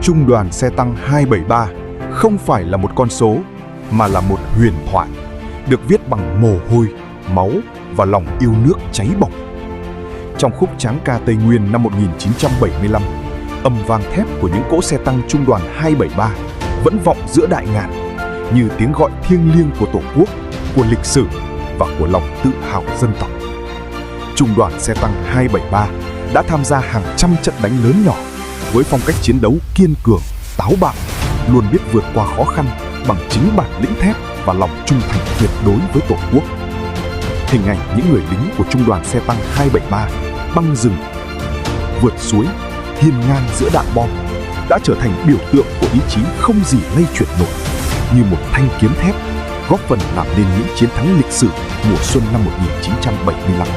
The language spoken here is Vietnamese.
Trung đoàn xe tăng 273 không phải là một con số, mà là một huyền thoại, được viết bằng mồ hôi, máu và lòng yêu nước cháy bỏng. Trong khúc Tráng ca Tây Nguyên năm 1975, âm vang thép của những cỗ xe tăng Trung đoàn 273 vẫn vọng giữa đại ngàn, như tiếng gọi thiêng liêng của Tổ quốc, của lịch sử và của lòng tự hào dân tộc. Trung đoàn xe tăng 273 đã tham gia hàng trăm trận đánh lớn nhỏ với phong cách chiến đấu kiên cường, táo bạo, luôn biết vượt qua khó khăn bằng chính bản lĩnh thép và lòng trung thành tuyệt đối với Tổ quốc. Hình ảnh những người lính của Trung đoàn xe tăng 273 băng rừng, vượt suối, hiên ngang giữa đạn bom đã trở thành biểu tượng của ý chí không gì lay chuyển nổi, như một thanh kiếm thép góp phần làm nên những chiến thắng lịch sử mùa xuân năm 1975.